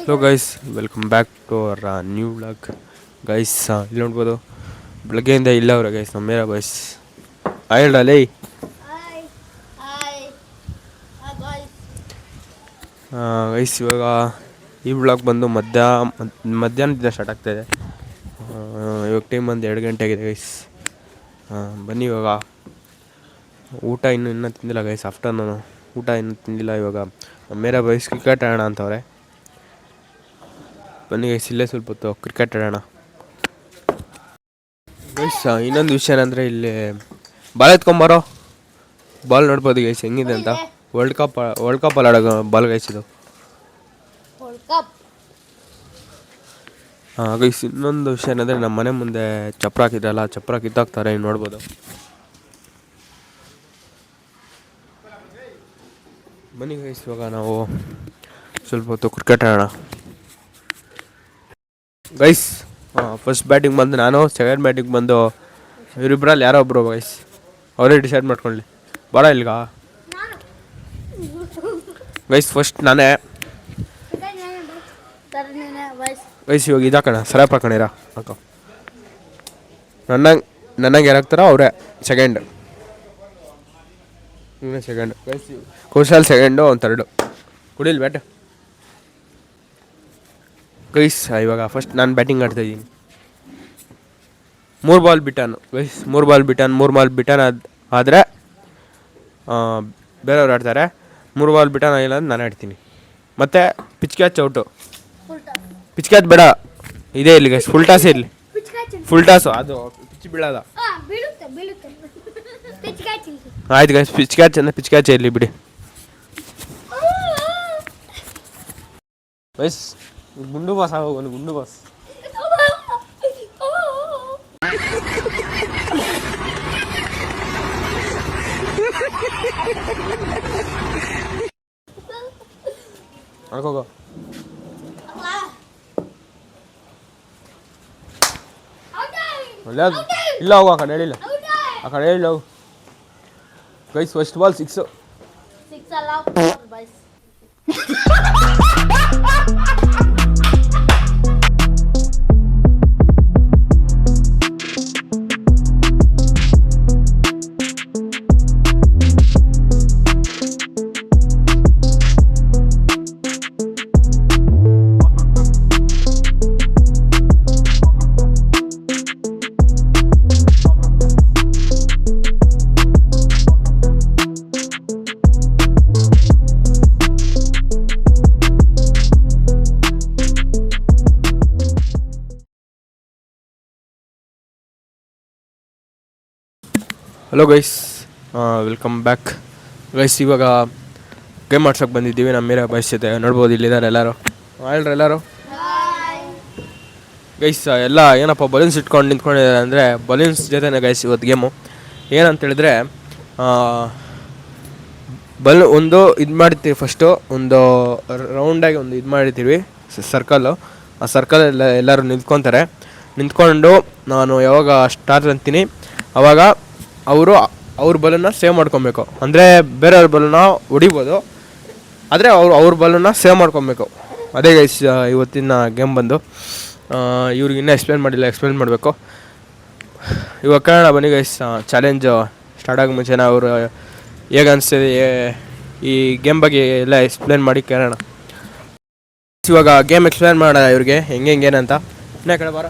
Hello guys, welcome back to our new vlog. Guys ಇಲ್ಲಿ ನೋಡ್ಬೋದು, ಬೆಳಗ್ಗೆಯಿಂದ ಇಲ್ಲ ಅವರ ಗೈಸ್ ನಮ್ಮ ಮೇರಾ ಬಾಯ್ಸ್ ಹೇಳಲೇ. ಗೈಸ್ ಇವಾಗ ಈ ವ್ಲಾಗ್ ಬಂದು ಮಧ್ಯಾಹ್ನದಿಂದ ಸ್ಟಾರ್ಟ್ ಆಗ್ತಾಯಿದೆ. ಇವಾಗ ಟೈಮ್ ಬಂದು 2 ಗಂಟೆ ಆಗಿದೆ ಗೈಸ್. ಬನ್ನಿ, ಇವಾಗ ಊಟ ಇನ್ನೂ ತಿಂದಿಲ್ಲ ಗೈಸ್. ಆಫ್ಟರ್ನೂನು ಊಟ ಇನ್ನೂ ತಿಂದಿಲ್ಲ. ಇವಾಗ ಮೇರಾ ಬಾಯ್ಸ್ ಕ್ರಿಕೆಟ್ ಆಡೋಣ ಅಂತವ್ರೆ. ಬನ್ನಿ ಗೈಸ್, ಇಲ್ಲೇ ಸ್ವಲ್ಪ ಹೊತ್ತು ಕ್ರಿಕೆಟ್ ಆಡೋಣ ಗೈಸ್. ಇನ್ನೊಂದು ವಿಷಯ ಏನಂದರೆ, ಇಲ್ಲಿ ಬಾಲ್ ಎತ್ಕೊಂಬರೋ, ಬಾಲ್ ನೋಡ್ಬೋದು ಗೈಸ್ ಹೆಂಗಿದೆ ಅಂತ. ವರ್ಲ್ಡ್ ಕಪ್ಪಲ್ಲಿ ಆಡೋ ಬಾಲ್ ಗೈಸ್ ಇದು. ಗೈಸ್ ಇನ್ನೊಂದು ವಿಷಯ ಏನಂದರೆ, ನಮ್ಮ ಮನೆ ಮುಂದೆ ಚಪ್ರ ಹಾಕಿದ್ರಲ್ಲ, ಚಪ್ರ ಕಿತ್ತಾಕ್ತಾರೆ, ನೋಡ್ಬೋದು. ಬನ್ನಿ ಗೈಸ್, ಇವಾಗ ನಾವು ಸ್ವಲ್ಪ ಹೊತ್ತು ಕ್ರಿಕೆಟ್ ಆಡೋಣ ಗೈಸ್. ಫಸ್ಟ್ ಬ್ಯಾಟಿಂಗ್ ಬಂದು ನಾನು, ಸೆಕೆಂಡ್ ಬ್ಯಾಟಿಂಗ್ ಬಂದು ಇವರಿಬ್ಬರಲ್ಲಿ ಯಾರೋ ಒಬ್ಬರು ಗೈಸ್. ಅವರೇ ಡಿಸೈಡ್ ಮಾಡ್ಕೊಳ್ಳಿ. ಬಾಳ ಇಲ್ಗ ಗೈಸ್, ಫಸ್ಟ್ ನಾನೇ ಗೈಸ್. ಇವಾಗ ಇದಾಕಣ, ಸರಪ್ ಹಾಕಣಿರ ಹಾಕೋ. ನನಗೆ ಯಾರಾಗ್ತಾರೋ ಅವರೇ second. Second guys, Kaushal second, ಒಂದು ಥರ್ಡು. ಕುಡಿಲ್ ಬ್ಯಾಟ್ ಗೈಸ್. ಇವಾಗ ಫಸ್ಟ್ ನಾನು ಬ್ಯಾಟಿಂಗ್ ಆಡ್ತಾಯಿದ್ದೀನಿ. 3 ಬಾಲ್ ಬಿಟಾನು ಗೈಸ್, 3 ಬಾಲ್ ಬಿಟಾನ್ ಆದರೆ ಬೇರೆಯವ್ರು ಆಡ್ತಾರೆ. 3 ಬಾಲ್ ಬಿಟಾನ್ ಆಗಿಲ್ಲ ಅಂದ್ರೆ ನಾನು ಆಡ್ತೀನಿ. ಮತ್ತು pitch catch out. Pitch catch ಬೇಡ, ಇದೇ ಇರಲಿ ಗೈಸ್, ಫುಲ್ ಟಾಸೇ ಇರಲಿ. ಫುಲ್ ಟಾಸು, ಅದು ಪಿಚ್ ಬೀಳೋದ. ಆಯ್ತು ಗೈಸ್, ಪಿಚ್ ಕ್ಯಾಚೇ ಇರಲಿ ಬಿಡಿ ಗೈಸ್. ಗುಂಡು ಬಾಸ್ ಆಗೋನು, ಗುಂಡು ಬಾಸ್. ಮಾಡ್ಕೋಗೋ. ಒಳ್ಳೆಯದು. ಇಲ್ಲ ಹೋಗು, ಆ ಕಡೆ ಹೇಳಿಲ್ಲ, ಆ ಕಡೆ ಹೇಳಿಲ್ಲ ಹೋಗು guys. First ball 6. Hello guys, welcome back guys. ಇವಾಗ ಗೇಮ್ ಆಡ್ಸೋಕೆ ಬಂದಿದ್ದೀವಿ ನಮ್ಮ ಮೇರಾ ಬಾಯ್ಸ್ ಜೊತೆ. ನೋಡ್ಬೋದು, ಇಲ್ಲಿದ್ದಾರೆ ಎಲ್ಲರೂ. ಎಲ್ಲರೂ ಗೈಸ್ ಎಲ್ಲ ಏನಪ್ಪ ಬಲೂನ್ಸ್ ಇಟ್ಕೊಂಡು ನಿಂತ್ಕೊಂಡಿದ್ದಾರೆ ಅಂದರೆ, ಬಲೂನ್ಸ್ ಜೊತೆನೇ ಗೈಸ್ ಇವತ್ತು ಗೇಮು. ಏನಂತೇಳಿದ್ರೆ, ಒಂದು ಇದು ಮಾಡ್ತೀವಿ. ಫಸ್ಟು ಒಂದು ರೌಂಡಾಗಿ ಒಂದು ಇದು ಮಾಡಿರ್ತೀವಿ, ಸರ್ಕಲ್ಲು. ಆ ಸರ್ಕಲ್ ಎಲ್ಲರೂ ನಿಂತ್ಕೊಂಡು ನಾನು ಯಾವಾಗ ಸ್ಟಾರ್ಟ್ ಅಂತೀನಿ ಆವಾಗ ಅವ್ರ ಬಲೂನ್ನ ಸೇವ್ ಮಾಡ್ಕೊಬೇಕು. ಅಂದರೆ ಬೇರೆಯವ್ರ ಬಲೂನ್ನ ಹೊಡಿಬೋದು, ಆದರೆ ಅವ್ರ ಬಲೂನ್ನ ಸೇವ್ ಮಾಡ್ಕೊಬೇಕು. ಅದೇ ಗೈಸ್ ಇವತ್ತಿನ ಗೇಮ್ ಬಂದು. ಇವ್ರಿಗೆ ಇನ್ನೂ ಎಕ್ಸ್ಪ್ಲೇನ್ ಮಾಡಬೇಕು. ಇವಾಗ ಕೇಳೋಣ ಬನ್ನಿ ಗೈಸ್. ಚಾಲೆಂಜ್ ಸ್ಟಾರ್ಟ್ ಆಗೋ ಮುಂಚೆನ ಅವರು ಹೇಗೆ ಅನಿಸ್ತಿದೆ ಈ ಗೇಮ್ ಬಗ್ಗೆ ಎಲ್ಲ ಎಕ್ಸ್ಪ್ಲೇನ್ ಮಾಡಿ ಕೇಳೋಣ. ಇವಾಗ ಗೇಮ್ ಎಕ್ಸ್ಪ್ಲೇನ್ ಮಾಡೋಣ ಇವ್ರಿಗೆ ಹೆಂಗೇನಂತ. ಇನ್ನೇ ಕಡೆ ಬಾರ,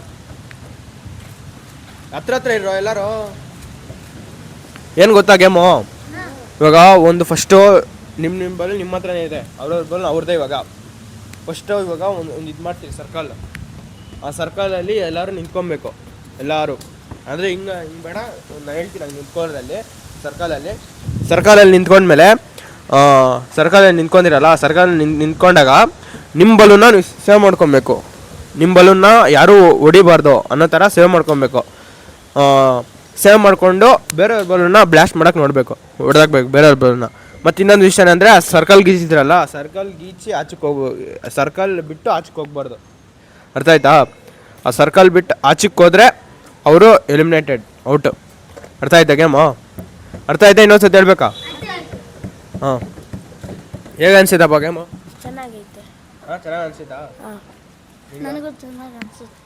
ಹತ್ರ ಇರೋ ಎಲ್ಲರೂ. ಏನು ಗೊತ್ತಾ ಗೇಮು? ಇವಾಗ ಒಂದು ಫಸ್ಟು ನಿಮ್ಮ ಬಲ್ ನಿಮ್ಮ ಹತ್ರನೇ ಇದೆ, ಅವ್ರವ್ರ ಬಲ್ ಅವ್ರದ್ದೇ. ಇವಾಗ ಫಸ್ಟು ಇವಾಗ ಒಂದು ಇದು ಮಾಡ್ತೀವಿ ಸರ್ಕಲ್. ಆ ಸರ್ಕಲಲ್ಲಿ ಎಲ್ಲರೂ ನಿಂತ್ಕೊಬೇಕು. ಎಲ್ಲರೂ ಅಂದರೆ ಹಿಂಗೆ ಬೇಡ, ನಾನು ಹೇಳ್ತೀನಿ ಹಂಗೆ ನಿಂತ್ಕೊಳ್ಳೋದ್ರಲ್ಲಿ. ಸರ್ಕಲಲ್ಲಿ ನಿಂತ್ಕೊಂಡ್ಮೇಲೆ ಸರ್ಕಲಲ್ಲಿ ನಿಂತ್ಕೊಂಡಿರಲ್ಲ, ಸರ್ಕಲಲ್ಲಿ ನಿಂತ್ಕೊಂಡಾಗ ನಿಮ್ಮ ಬಲೂನ್ನ ನೀವು ಸೇವ್ ಮಾಡ್ಕೊಬೇಕು. ನಿಮ್ಮ ಬಲೂನ್ನ ಯಾರೂ ಹೊಡಿಬಾರ್ದು ಅನ್ನೋ ಥರ ಸೇವ್ ಮಾಡ್ಕೊಬೇಕು. ಸೇವ್ ಮಾಡಿಕೊಂಡು ಬೇರೆಯವ್ರ ಬಲೂನ್ನ ಬ್ಲಾಸ್ಟ್ ಮಾಡೋಕ್ಕೆ ನೋಡಬೇಕು, ಹೊಡೆದಾಕ್ಬೇಕು ಬೇರೆಯವ್ರ ಬಲೂನ್ನ. ಮತ್ತು ಇನ್ನೊಂದು ವಿಷಯ ಏನಂದರೆ, ಆ ಸರ್ಕಲ್ ಗೀಚಿದ್ರಲ್ಲ, ಸರ್ಕಲ್ ಗೀಚಿ ಸರ್ಕಲ್ ಬಿಟ್ಟು ಆಚಕ್ಕೆ ಹೋಗ್ಬಾರ್ದು. ಅರ್ಥ ಆಯ್ತಾ? ಆ ಸರ್ಕಲ್ ಬಿಟ್ಟು ಆಚಕ್ಕೆ ಹೋದರೆ ಅವರು ಎಲಿಮಿನೇಟೆಡ್, ಔಟು. ಅರ್ಥ ಆಯ್ತಾ ಗೇಮು? ಅರ್ಥ ಆಯ್ತಾ? ಇನ್ನೊಂದ್ಸತಿ ಹೇಳ್ಬೇಕಾ? ಹಾಂ, ಹೇಗೆ ಅನಿಸಿದಪ್ಪ ಗೇಮು? ಚೆನ್ನಾಗೈತೆ. ಚೆನ್ನಾಗಿ ಅನಿಸಿತಾ? ನನಗೂ ಚೆನ್ನಾಗಿ ಅನಿಸುತ್ತೆ.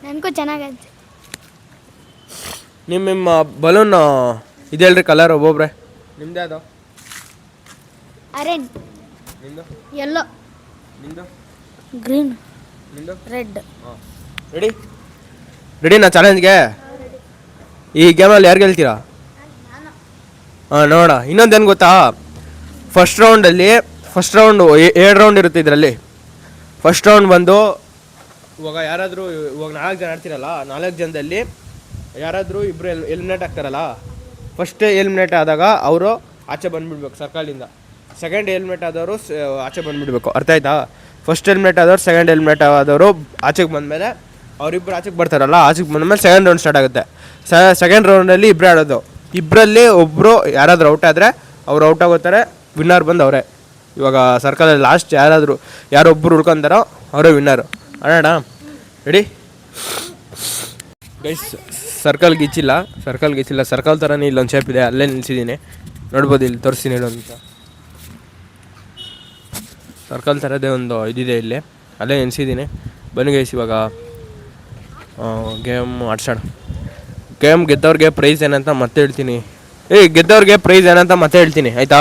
ನನಗೂ ಚೆನ್ನಾಗಿ ಅನಿಸುತ್ತೆ. ನಿಮ್ಮ ಬಲೂನ್ ಇದು ಹೇಳ್ರಿ ಕಲರ್ ಒಬ್ಬೊಬ್ರೆ. ನಿಮ್ದು ಯಾವುದು? ಆರೆಂಜ್. ನಿಂದು? ಯೆಲ್ಲೋ. ನಿಂದು? ಗ್ರೀನ್. ನಿಂದು? ರೆಡ್. ರೆಡಿ? ರೆಡಿನಾ ಚಾಲೆಂಜ್ಗೆ? ಈ ಗೇಮಲ್ಲಿ ಯಾರು ಗೆಲ್ತೀರಾ? ನೋಡ. ಇನ್ನೊಂದೇನು ಗೊತ್ತಾ, ಫಸ್ಟ್ ರೌಂಡ್ 2 ರೌಂಡ್ ಇರುತ್ತೆ ಇದರಲ್ಲಿ. ಫಸ್ಟ್ ರೌಂಡ್ ಬಂದು ಇವಾಗ ಯಾರಾದರೂ ಇವಾಗ 4 ಜನ ಆಡ್ತಿರಲ್ಲ, 4 ಜನದಲ್ಲಿ ಯಾರಾದರೂ ಇಬ್ಬರು ಎಲಿಮಿನೇಟ್ ಆಗ್ತಾರಲ್ಲ, ಫಸ್ಟ್ ಎಲಿಮಿನೇಟ್ ಆದಾಗ ಅವರು ಆಚೆ ಬಂದುಬಿಡ್ಬೇಕು ಸರ್ಕಲಿಂದ. ಸೆಕೆಂಡ್ ಎಲಿಮಿನೇಟ್ ಆದವರು ಆಚೆ ಬಂದುಬಿಡ್ಬೇಕು. ಅರ್ಥ ಆಯ್ತಾ? ಫಸ್ಟ್ ಎಲಿಮಿನೇಟ್ ಆದವರು ಸೆಕೆಂಡ್ ಎಲಿಮಿನೇಟ್ ಆದವರು ಆಚೆಗೆ ಬಂದಮೇಲೆ ಅವರಿಬ್ಬರು ಆಚೆಗೆ ಬರ್ತಾರಲ್ಲ, ಆಚೆಗೆ ಬಂದಮೇಲೆ ಸೆಕೆಂಡ್ ರೌಂಡ್ ಸ್ಟಾರ್ಟ್ ಆಗುತ್ತೆ. ಸೆಕೆಂಡ್ ರೌಂಡಲ್ಲಿ ಇಬ್ಬರೇ ಆಡೋದು. ಇಬ್ಬರಲ್ಲಿ ಒಬ್ಬರು ಯಾರಾದರೂ ಔಟ್ ಆದರೆ ಅವ್ರು ಔಟ್ ಆಗೋತಾರೆ, ವಿನ್ನರ್ ಬಂದು ಅವರೇ. ಇವಾಗ ಸರ್ಕಲಲ್ಲಿ ಲಾಸ್ಟ್ ಯಾರೊಬ್ಬರು ಉಳ್ಕೊತಾರೋ ಅವರೇ ವಿನ್ನರು. ಅಣ್ಣ ರೆಡಿ? ಗೈಸ್ ಸರ್ಕಲ್ ಗಿಚ್ಚಿಲ್ಲ, ಸರ್ಕಲ್ ಥರನೇ ಇಲ್ಲೊಂದು ಶೇಪ್ ಇದೆ, ಅಲ್ಲೇ ನಿಲ್ಸಿದ್ದೀನಿ ನೋಡ್ಬೋದು. ಇಲ್ಲಿ ತೋರಿಸ್ತೀನಿ ಅಂತ ಸರ್ಕಲ್ ಥರದೇ ಒಂದು ಇದಿದೆ ಇಲ್ಲಿ, ಅಲ್ಲೇ ನಿಲ್ಸಿದ್ದೀನಿ. ಬನ್ನಿ ಗೈಸ್ ಇವಾಗ ಗೇಮ್ ಆಡ್ಸೋಣ. ಗೇಮ್ ಗೆದ್ದವ್ರಿಗೆ ಪ್ರೈಸ್ ಏನಂತ ಮತ್ತೆ ಹೇಳ್ತೀನಿ. ಗೆದ್ದವ್ರಿಗೆ ಪ್ರೈಸ್ ಏನಂತ ಮತ್ತೆ ಹೇಳ್ತೀನಿ, ಆಯಿತಾ?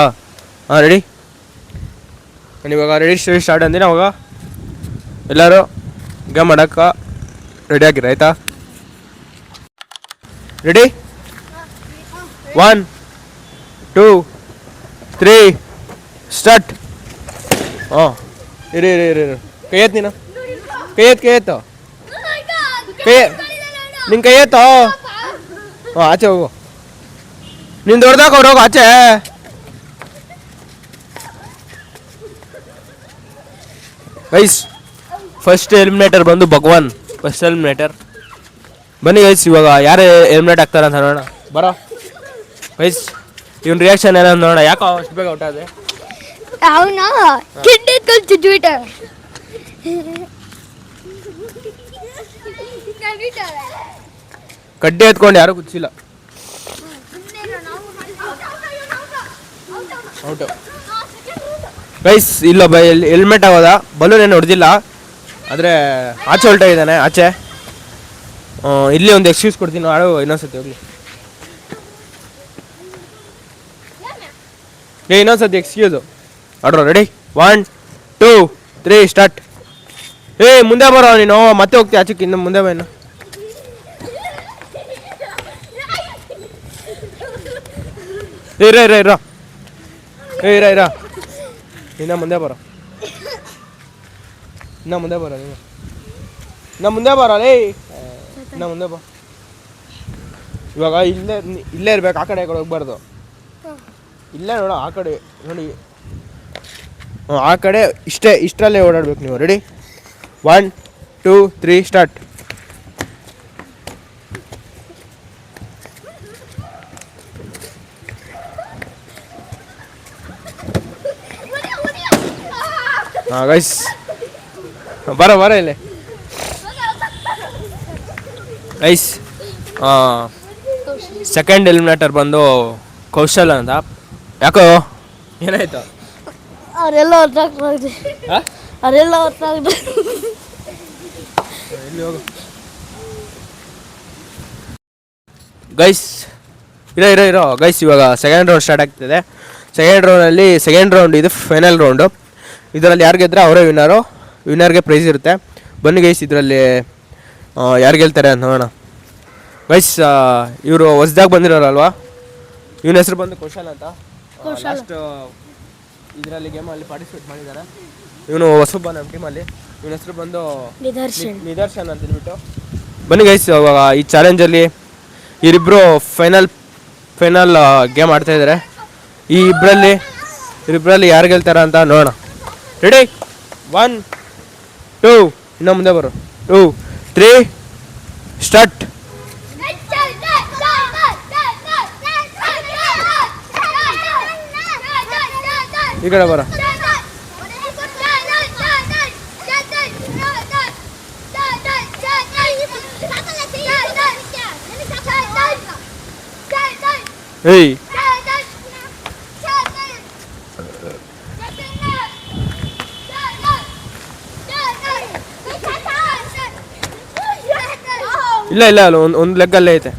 ರೆಡಿ? ನಾನು ಇವಾಗ ರೆಡಿ ಸ್ಟಾರ್ಟ್ ಅಂದಿನ, ಅವಾಗ ಎಲ್ಲರೂ ಗೇಮ್ ಆಡೋಕ್ಕೆ ರೆಡಿ ಆಗಿರ, ಆಯಿತಾ? ರೆಡಿ? 1 2 3 ಸ್ಟಾರ್ಟ್. ಇರಿ ಕೈ ಎತ್ತು, ನೀನು ಕೈ ಎತ್ತು ನಿನ್ನ ಕೈ ಎತ್ತೋ. ಆಚೆ ಹೋಗು, ನೀನು ದೊಡ್ಡದಾಗ ಹೋಗು ಆಚೆ. ಗೈಸ್ ಫಸ್ಟ್ ಎಲಿಮಿನೇಟರ್ ಬಂದು ಭಗವಾನ್, ಫಸ್ಟ್ ಎಲಿಮಿನೇಟರ್. ಬನ್ನಿ ಗೈಸ್ ಇವಾಗ ಯಾರು ಎಲಿಮಿನೇಟ್ ಆಗ್ತಾರೆ ಅಂತ ನೋಡೋಣ. ಬರೋ ಗೈಸ್, ಇವನ್ ರಿಯಾಕ್ಷನ್ ಏನಂತ ನೋಡೋಣ. ಯಾಕೋ ಅಷ್ಟು ಬೇಗ ಔಟ್ ಆದೆ? ಅವನು ಕಿಡ್ನಿ ಕಲ್ತಿದ್ವಿಟ. ಕಡ್ಡಿ ಎತ್ಕೊಂಡು ಯಾರು ಕುಚ್ಚಿಲ್ಲ. Out guys. ಇಲ್ಲ ಹೆಲ್ಮೆಟ್ ಆಗೋದ, ಬಲೂನ್ ಏನು ಹೊಡೆದಿಲ್ಲ, ಆದರೆ ಆಚೆ ಹೊಲ್ಟಾಗಿದ್ದಾನೆ ಆಚೆ. ಇಲ್ಲಿ ಒಂದು ಎಕ್ಸ್ಕ್ಯೂಸ್ ಕೊಡ್ತೀನಿ, ಆಡು ಇನ್ನೊಂದ್ಸತಿ ಹೋಗ್ಲಿ. ಇನ್ನೊಂದ್ಸತಿ ಎಕ್ಸ್ಕ್ಯೂಸು ಆಡ್ರೋ. ರೆಡಿ? 1 2 3 ಸ್ಟಾರ್ಟ್. ಮುಂದೆ ಬರೋ ನೀನು, ಮತ್ತೆ ಹೋಗ್ತೀಯ ಆಚೆಗೆ, ಇನ್ನು ಮುಂದೆ ಬಾ. ಇನ್ನು ಇರ ಇನ್ನ ಮುಂದೆ ಬರೋ, ನೀನು ಇನ್ನ ಮುಂದೆ ಬರೋ ಲೇ, ಇನ್ನ ಮುಂದೆ ಬಾ. ಇವಾಗ ಇಲ್ಲೇ ಇರ್ಬೇಕು, ಆ ಕಡೆ ಹೋಗ್ಬಾರ್ದು. ಇಲ್ಲೇ ನೋಡು, ಆ ಕಡೆ ನೋಡಿ, ಆ ಕಡೆ ಇಷ್ಟರಲ್ಲೇ ಓಡಾಡ್ಬೇಕು ನೀವು. ರೆಡಿ? 1 2 3 ಸ್ಟಾರ್ಟ್. ಗೈಸ್ ಬರೋ ಇಲ್ಲಿ ಗೈಸ್. ಸೆಕೆಂಡ್ ಎಲಿಮಿನೇಟರ್ ಬಂದು ಕೌಶಲ್ ಅಂತ. ಯಾಕೋ ಏನಾಯ್ತು? ಅವರೆಲ್ಲ ಹೊರಟಾಗ್ತದೆ. ಎಲ್ಲಿ ಹೋಗು ಗೈಸ್. ಇರೋ ಗೈಸ್, ಇವಾಗ ಸೆಕೆಂಡ್ ರೌಂಡ್ ಸ್ಟಾರ್ಟ್ ಆಗ್ತಿದೆ. ಸೆಕೆಂಡ್ ರೌಂಡ್ ಇದು ಫೈನಲ್ ರೌಂಡು. ಇದರಲ್ಲಿ ಯಾರು ಗೆದ್ದರೆ ಅವರೇ ವಿನ್ನರ್ಗೆ ಪ್ರೈಸ್ ಇರುತ್ತೆ. ಬನ್ನಿ ಗೈಸ್, ಇದರಲ್ಲಿ ಯಾರು ಗೆಲ್ತಾರೆ ಅಂತ ನೋಡೋಣ. ಗೈಸ್ ಇವರು ಹೊಸ್ದಾಗಿ ಬಂದಿರೋರಲ್ವಾ, ಇವನ ಹೆಸರು ಬಂದು ಕೌಶಲ್ ಅಂತ. ಲಾಸ್ಟ್ ಇದರಲ್ಲಿ ಗೇಮಲ್ಲಿ ಪಾರ್ಟಿಸಿಪೇಟ್ ಮಾಡಿದ್ದಾರೆ. ಇವನು ಹೊಸಬ ನಮ್ಮ ಟೀಮಲ್ಲಿ. ಇವನ ಹೆಸರು ಬಂದು ನಿದರ್ಶನ್ ಅಂತ ಹೇಳ್ಬಿಟ್ಟು. ಬನ್ನಿ ಗೈಸ್, ಇವಾಗ ಈ ಚಾಲೆಂಜಲ್ಲಿ ಇವರಿಬ್ಬರು ಫೈನಲ್ ಗೇಮ್ ಆಡ್ತಾಯಿದ್ದಾರೆ. ಈ ಇಬ್ಬರಲ್ಲಿ ಯಾರು ಗೆಲ್ತಾರ ಅಂತ ನೋಡೋಣ. ರೆಡಿ? 1 2 ಇನ್ನೂ ಮುಂದೆ ಬರೋ. 2 3 ಸ್ಟಾರ್ಟ್. ಈ ಕಡೆ ಬರೋ. ಏಯ್ ಇಲ್ಲ ಇಲ್ಲ ಅಲ್ಲ ಒಂದು ಲೆಗ್ ಅಲ್ಲೇ ಐತೆ.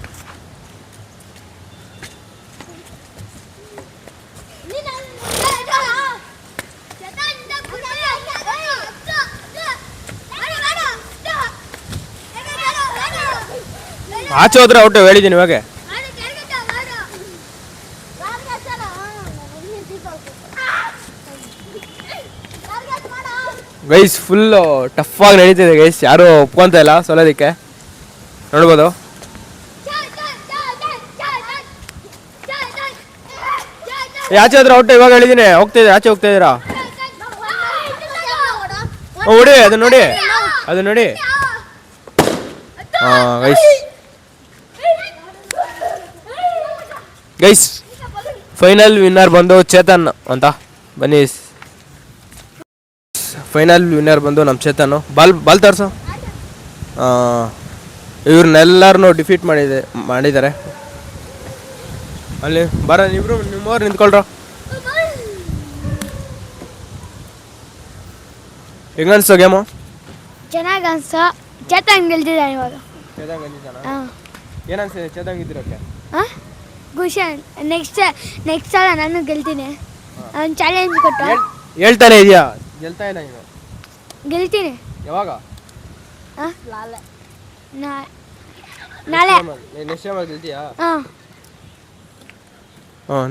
ಆಚೆ ಹೋದ್ರೆ ಔಟ್ ಹೇಳಿದ್ದೀನಿ ಇವಾಗ. ಗೈಸ್ ಫುಲ್ಲು ಟಫಾಗಿ ನಡೀತಿದೆ ಗೈಸ್, ಯಾರು ಒಪ್ಕೊಂತ ಇಲ್ಲ ಸೋಲೋದಕ್ಕೆ ನೋಡ್ಬೋದು. ಆಚೆ ಹೋದ್ರೆ ಔಟ್ ಇವಾಗ ಹೇಳಿದ್ದೀನಿ. ಆಚೆ ಹೋಗ್ತಾ ಇದ್ದೀರಾ? ನೋಡಿ ಅದು ನೋಡಿ ಗೈಸ್ ಫೈನಲ್ ವಿನ್ನರ್ ಬಂದು ಚೇತನ್ ಅಂತ. ಬನ್ನಿ ಫೈನಲ್ ವಿನ್ನರ್ ಬಂದು ನಮ್ಮ ಚೇತನ್. ಬಾಲ್ ತೋರ್ಸು. ಇವ್ರನ್ನೆಲ್ಲರನ್ನೂ ಡಿಫೀಟ್ ಮಾಡಿದ್ದಾರೆ. ಅಲ್ಲಿ ನಿಮ್ಮವ್ರು ನಿಂತ್ಕೊಳ್ರ. ಹೆಂಗನ್ಸೋ ಗೇಮು? ಚೆನ್ನಾಗಿ ಅನ್ಸೋ. ಚೇತನ್ ಗೆಲ್ತಿದ್ದಾನೆ ಇವಾಗ. ಚೇತನ್ ಗೆಲ್ತಿದ್ದಾನ? ಏನನ್ಸಿದೆ ಚೇತನ್ ಗೆದ್ದಿರೋಕ್ಕೆ? ಖುಷಿ. ನೆಕ್ಸ್ಟ್ ಸಲ ನಾನು ಗೆಲ್ತೀನಿ. ಅವ್ನು ಚಾಲೆಂಜ್ ಕೊಟ್ಟು ಹೇಳ್ತಾನೆ ಇದೆಯಾ? ಗೆಲ್ತಾ ಇಲ್ಲ ನೀನು? ಗೆಲ್ತೀನಿ. ಯಾವಾಗ? ನಾಳೆ ನೆಕ್ಸ್ಟ್ ಟೈಮ್ ಗೆಲ್ತೀಯಾ? ಹಾಂ.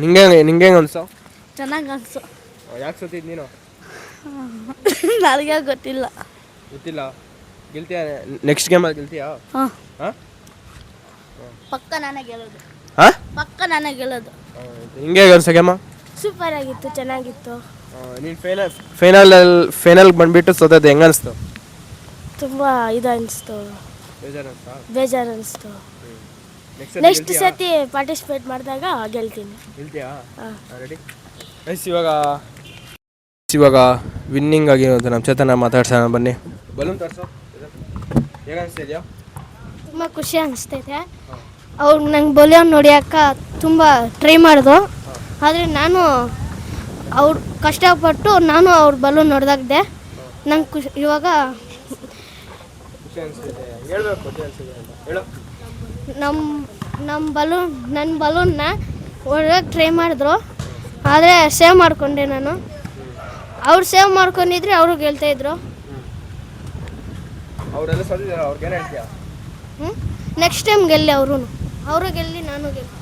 ನಿಂಗೆ ಅನ್ಸೋ? ಚೆನ್ನಾಗಿ ಅನ್ಸು. ಯಾಕೆ ಸತ್ತಿದ್ ನೀನು? ನನಗೆ ಗೊತ್ತಿಲ್ಲ. ಗೆಲ್ತೀಯಾ? ನೆಕ್ಸ್ಟ್ ಗೇಮಲ್ಲಿ ಗೆಲ್ತೀಯಾ? ಹಾಂ. ಹಾಂ ಪಕ್ಕ ನಾನೇ ಗೆಲ್ಲೋದು. ಹಾಂ ಪಕ್ಕ ನಾನೇ ಗೆಲ್ಲೋದು. ಹಿಂಗೆ ಅನ್ಸೋ ಗೇಮ? ಸೂಪರ್ ಆಗಿತ್ತು, ಚೆನ್ನಾಗಿತ್ತು. ನೀನು ಫೈನಲ್ ಬಂದ್ಬಿಟ್ಟು ಸೋತದ್ದು ಹೆಂಗೆ ಅನಿಸ್ತು? ತುಂಬ ಇದು ಅನಿಸ್ತು, ಬೇಜಾರು ಅನಿಸ್ತು. ನೆಕ್ಸ್ಟ್ ಸತಿ ಪಾರ್ಟಿಸಿಪೇಟ್ ಮಾಡಿದಾಗ ಗೆಲ್ತೀನಿ. ಗೆಲ್ತೀಯಾ? ರೆಡಿ. ಇವಾಗ ವಿನ್ನಿಂಗ್ ಆಗಿರೋದು ನಮ್ಮ ಚೇತನ ಮಾತಾಡ್ಸೋಣ ಬನ್ನಿ. ಬಲೂನ್ ತೋರಿಸು. ಹೇಗೆ ಅನಿಸ್ತಿದ್ಯಾ? ತುಂಬ ಖುಷಿ ಅನಿಸ್ತೈತೆ. ಅವ್ರು ನಂಗೆ ಬಲೂನ್ ನೋಡಿಯಾಕ ತುಂಬ ಟ್ರೈ ಮಾಡಿದ್ರು. ಆದರೆ ನಾನು ಅವ್ರು ಕಷ್ಟಪಟ್ಟು ಅವ್ರ ಬಲೂನ್ ನೋಡ್ದಾಗ್ದೆ ನಂಗೆ ಇವಾಗ ನನ್ನ ಬಲೂನ್ನ ಹೊರಗೆ ಟ್ರೈ ಮಾಡಿದ್ರು. ಆದರೆ ಸೇವ್ ಮಾಡಿಕೊಂಡೆ ನಾನು. ಅವ್ರು ಸೇವ್ ಮಾಡ್ಕೊಂಡಿದ್ರೆ ಅವರು ಗೆಲ್ತಾಯಿದ್ರು. ನೆಕ್ಸ್ಟ್ ಟೈಮ್ ಗೆಲ್ಲಿ ಅವರು ಗೆಲ್ಲಿ, ನಾನು ಗೆಲ್ಲಿ.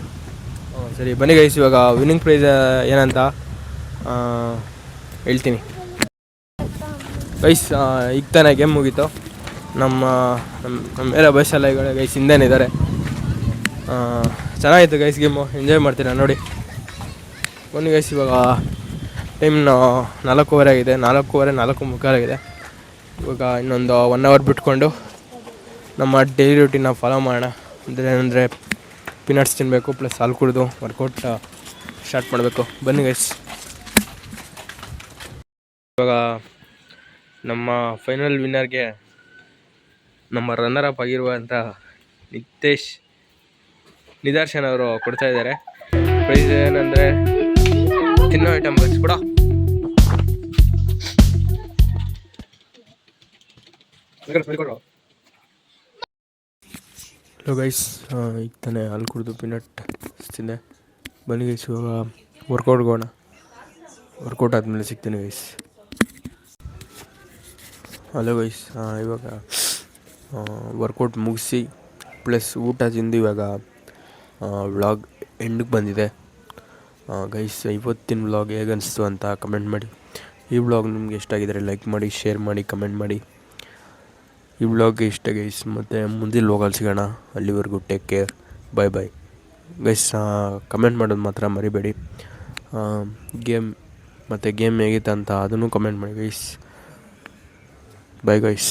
ಸರಿ ಬನ್ನಿ ಗೈಸ್, ಇವಾಗ ವಿನ್ನಿಂಗ್ ಪ್ರೈಸ್ ಏನಂತ ಹೇಳ್ತೀನಿ ಗೈಸ್. ಈಗ ತಾನೇ ಗೇಮ್ ಮುಗೀತು. ನಮ್ಮ ಎಲ್ಲ ಬಸ್ಸೆಲ್ಲ ಈಗ ಗೈಸ್ ಹಿಂದೇನಿದ್ದಾರೆ. ಚೆನ್ನಾಗಿತ್ತು ಗೈಸ್ ಗೇಮು, ಎಂಜಾಯ್ ಮಾಡ್ತೀರಾ ನೋಡಿ. ಬನ್ನಿ ಗೈಸ್, ಇವಾಗ ಟೈಮ್ 4:15 ಆಗಿದೆ. 4:45 ಆಗಿದೆ. ಇವಾಗ ಇನ್ನೊಂದು 1 ಅವರ್ ಬಿಟ್ಕೊಂಡು ನಮ್ಮ ಡೈಲಿ ರೂಟೀನ ಫಾಲೋ ಮಾಡೋಣ. ಅಂದರೆ ಪೀನಟ್ಸ್ ತಿನ್ನಬೇಕು, ಪ್ಲಸ್ ಹಾಲು ಕುಡಿದು ವರ್ಕೌಟ್ ಸ್ಟಾರ್ಟ್ ಮಾಡಬೇಕು. ಬನ್ನಿ ಗೈಸ್. ಇವಾಗ ನಮ್ಮ ಫೈನಲ್ ವಿನ್ನರ್ಗೆ ನಮ್ಮ ರನ್ನರ್ ಅಪ್ ಆಗಿರುವಂಥ ನಿದರ್ಶನ್ ಅವರು ಕೊಡ್ತಾ ಇದ್ದಾರೆ. ಪ್ರೈಸ್ ಏನಂದರೆ ತಿನ್ನೋ ಐಟಮ್ ಬಸ್ ಕೂಡ. ಹಲೋ ಗೈಸ್, ಈಗ ತಾನೇ ಹಾಲು ಕುಡಿದು ಪೀನಟ್ ತಿಂದೆ. ಬನ್ನಿ ಗೈಸ್, ಇವಾಗ ವರ್ಕೌಟ್ಗೆ ಹೋಗೋಣ. ವರ್ಕೌಟ್ ಆದಮೇಲೆ ಸಿಗ್ತೀನಿ ಗೈಸ್. ಹಲೋ ಗೈಸ್, ಇವಾಗ ವರ್ಕೌಟ್ ಮುಗಿಸಿ ಪ್ಲಸ್ ಊಟ ತಿಂದು ಇವಾಗ ವ್ಲಾಗ್ ಎಂಡಿಗೆ ಬಂದಿದೆ ಗೈಸ್. ಇವತ್ತಿನ ವ್ಲಾಗ್ ಹೇಗೆ ಅನಿಸ್ತು ಅಂತ ಕಮೆಂಟ್ ಮಾಡಿ. ಈ ವ್ಲಾಗ್ ನಿಮ್ಗೆ ಇಷ್ಟ ಆಗಿದರೆ ಲೈಕ್ ಮಾಡಿ, ಶೇರ್ ಮಾಡಿ, ಕಮೆಂಟ್ ಮಾಡಿ. ಈ ವ್ಲಾಗ್ಗೆ ಇಷ್ಟ ಗೈಸ್. ಮತ್ತು ಮುಂದಿನ ವ್ಲಾಗಲ್ಲಿ ಸಿಗೋಣ. ಅಲ್ಲಿವರೆಗೂ take care, bye guys. Comment ಮಾಡೋದು ಮಾತ್ರ ಮರಿಬೇಡಿ. ಗೇಮ್ ಹೇಗಿತ್ತು ಅಂತ ಅದನ್ನು ಕಮೆಂಟ್ ಮಾಡಿ ಗೈಸ್. Bye guys.